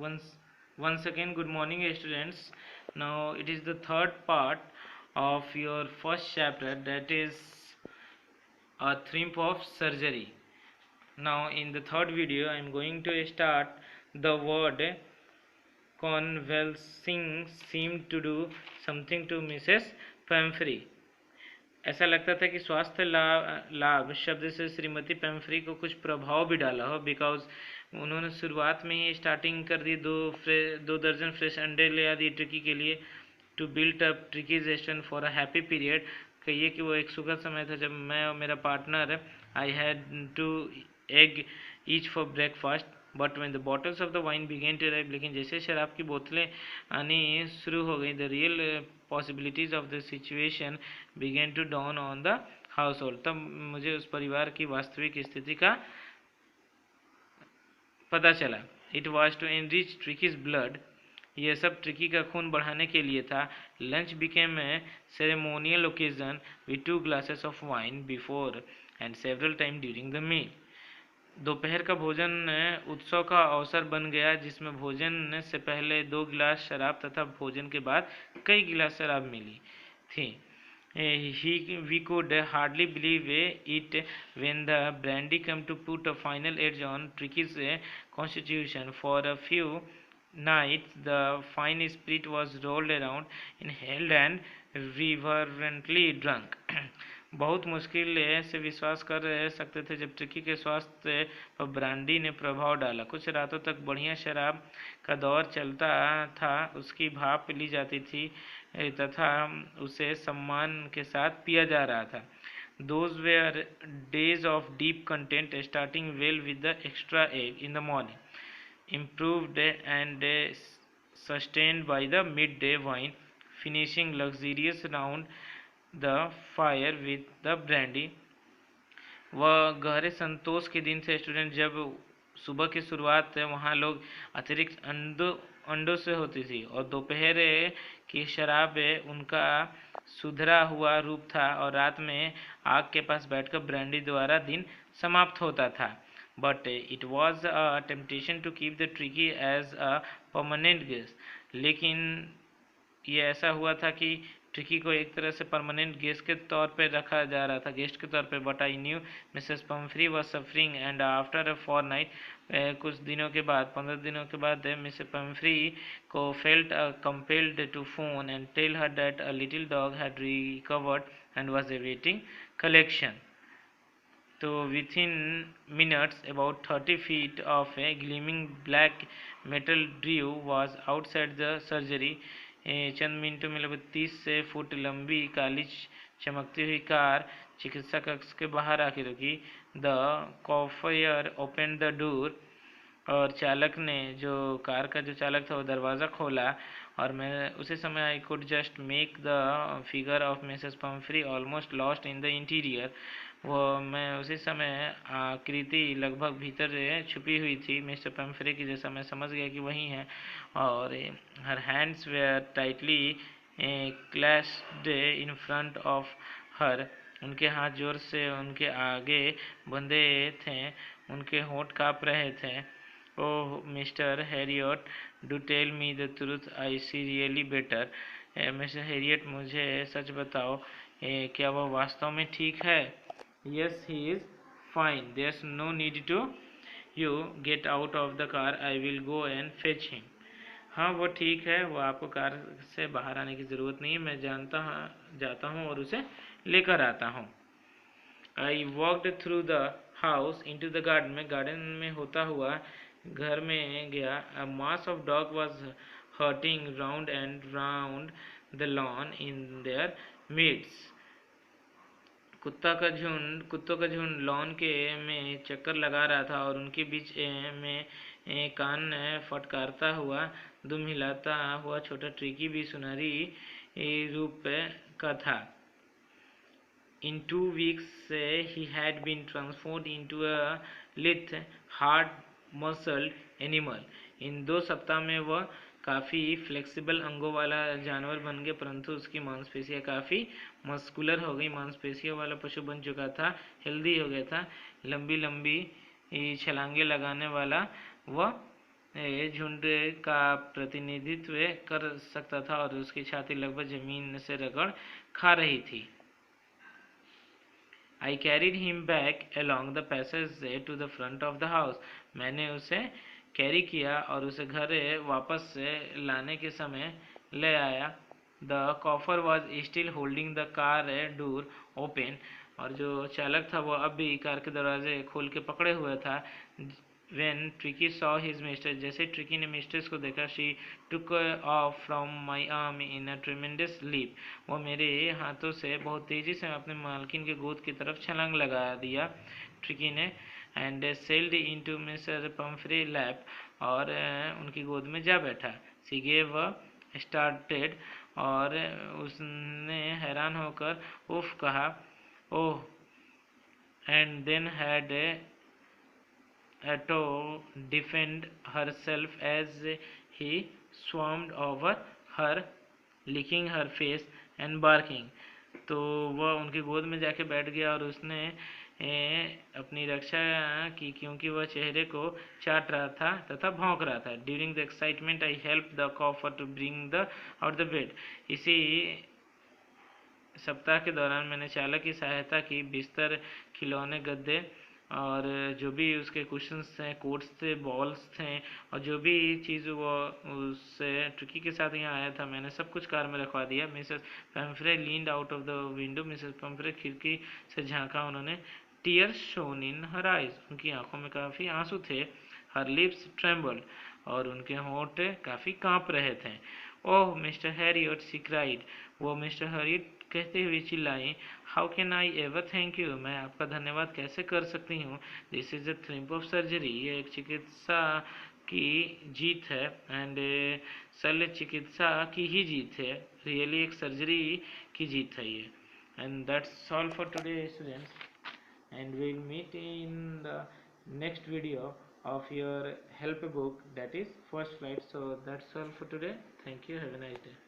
once once again, good morning students. Now it is the third part of your first chapter, that is a theme of surgery. Now in the third video I am going to start. The word convulsing seemed to do something to Mrs. Pumphrey. ऐसा लगता था कि स्वास्थ्य लाभ शब्द से श्रीमती पेम्फ्री को कुछ प्रभाव भी डाला हो, बिकॉज उन्होंने शुरुआत में ही स्टार्टिंग कर दी, दो दर्जन फ्रेश अंडे ले आ दिए ट्रिकी के लिए, टू बिल्ट अप ट्रिकी जेस्टन फॉर अ हैप्पी पीरियड। कहिए कि वो एक सुखद समय था जब मैं और मेरा partner, I had two egg each for breakfast, but when the bottles of the wine began to arrive, लेकिन जैसे शराब की बोतलें आनी शुरू हो गई, the real possibilities of the situation began to dawn on the household, तब मुझे उस परिवार की वास्तविक स्थिति का पता चला। It was to enrich Tricki's blood, यह सब ट्रिकी का खून बढ़ाने के लिए था। Lunch became a ceremonial occasion with 2 glasses of wine before and several time during the meal. दोपहर का भोजन उत्सव का अवसर बन गया, जिसमें भोजन से पहले 2 गिलास शराब तथा भोजन के बाद कई गिलास शराब मिली थी। We could hardly believe it when the brandy came to put a final edge on Tricky's constitution. For a few nights, the fine spirit was rolled around, inhaled and reverently drunk. बहुत मुश्किल से विश्वास कर सकते थे जब tricky के स्वास्थ्य पर ब्रांडी ने प्रभाव डाला। कुछ रातों तक बढ़िया शराब का दौर चलता था, उसकी भाप ली जाती थी तथा उसे सम्मान के साथ पिया जा रहा था। Those were days of deep content, starting well with the extra egg in the morning, improved and sustained by the midday wine, finishing luxurious round the fire with the brandy। वह गहरे संतोष के दिन थे स्टूडेंट, जब सुबह की शुरुआत वहाँ लोग अतिरिक्त अंडों से होती थी और दोपहर की शराब उनका सुधरा हुआ रूप था, और रात में आग के पास बैठकर ब्रांडी द्वारा दिन समाप्त होता था। But it was a temptation to keep the Tricki as a permanent guest, लेकिन ये ऐसा हुआ था कि ट्रिकी को एक तरह से परमानेंट गेस्ट के तौर पे रखा जा रहा था, गेस्ट के तौर पे। But I knew Mrs Pumphrey was suffering and after a fortnight, कुछ दिनों के बाद, 15 दिनों के बाद, मिसेस पम्फ्री को felt compelled to phone and tell her that a little dog had recovered and was awaiting collection. तो within minutes, about 30 feet of a gleaming black metal drew was outside the surgery। चंद मिनटों में लगभग 30 foot लंबी काली चमकती हुई car चिकित्सा कक्ष के बाहर आके रुकी। द कॉफयर ओपन द डोर, और चालक ने, जो कार का जो चालक था, वो दरवाज़ा खोला, और मैं उसी समय I could just make the figure of Mrs Pomfrey almost lost in the interior. वो मैं उसी समय आकृति लगभग भीतर छुपी हुई थी मिस्टर पम्फ्री की, जैसा मैं समझ गया कि वही है। और her hands were tightly clasped in front of her, उनके हाथ जोर से उनके आगे बंधे थे, उनके होंठ काँप रहे थे। Oh mister Harriet, do tell me the truth, I see really better. Mister Harriet, मुझे सच बताओ, क्या वह वास्तव में ठीक है? Yes, he is fine, there is no need to you get out of the car, I will go and fetch him. हाँ, वो ठीक है, वो आपको कार से बाहर आने की ज़रूरत नहीं है, मैं जाता हूँ और उसे लेकर आता हूँ। I walked through the house into the garden, में गार्डन में होता हुआ घर में गया। A mass of dog was hurting round and round the lawn in their midst. कुत्तों का झुंड लॉन के में चक्कर लगा रहा था, और उनके बीच में कान फटकारता हुआ, दुम हिलाता हुआ छोटा ट्रिकी भी सुनहरी रूप का था। In 2 weeks, he had been transformed into a lithe, hard-muscled animal। इन 2 सप्ताह में वह काफ़ी फ्लेक्सिबल अंगों वाला जानवर बन गया, परंतु उसकी मांसपेशियाँ काफ़ी मस्कुलर हो गई, मांसपेशियों वाला पशु बन चुका था, हेल्दी हो गया था, लंबी लंबी छलांगे लगाने वाला वह झुंड का प्रतिनिधित्व कर सकता था और उसकी छाती लगभग जमीन से रगड़ खा रही थी। I carried him back along the passage to the front of the house. मैंने उसे कैरी किया और उसे घर वापस से लाने के समय ले आया। The coffer was still holding the car door open. और जो चालक था वो अब भी कार के दरवाजे खोल के पकड़े हुए था। When Tricky saw his mistress, जैसे ट्रिकी ने मिस्ट्रेस को देखा, she took off from my arm in a tremendous leap. वो मेरे हाथों से बहुत तेजी से अपने मालकिन के गोद की तरफ छलांग लगा दिया ट्रिकी ने, and sailed into Mr. Pumphrey lap, और उनकी गोद में जा बैठा। She gave a started, और उसने हैरान होकर उफ कहा, ओह, and then had to defend herself as he swarmed over her, licking her face and barking. तो वह उनकी गोद में जाके बैठ गया और उसने अपनी रक्षा की, क्योंकि वह चेहरे को चाट रहा था तथा भौंक रहा था। During the excitement I help the chauffeur to bring the out the bed. इसी सप्ताह के दौरान मैंने चालक की सहायता की, बिस्तर, खिलौने, गद्दे और जो भी उसके कुशन्स थे, कोट्स थे, बॉल्स थे और जो भी चीज़ वो उससे ट्रिकी के साथ यहाँ आया था, मैंने सब कुछ कार में रखवा दिया। Mrs Pomfrey leaned out of the window. Mrs Pomfrey खिड़की से झांका। उन्होंने tears shown in her eyes. उनकी आंखों में काफ़ी आंसू थे। हर लिप्स ट्रेम्बल्ड, और उनके होंठ काफ़ी कांप रहे थे। Oh mister Harriet, she cried. वो मिस्टर हैरियट कहते हुए चिल्लाई। How can I ever thank you. मैं आपका धन्यवाद कैसे कर सकती हूँ। This is the triumph of surgery. ये एक चिकित्सा की जीत है, एंड शल्य चिकित्सा की ही जीत है। रियली एक सर्जरी की जीत है ये। And that's all for today students, and we'll meet in the next video of your help book, that is first flight. So that's all for today. Thank you. Have a nice day.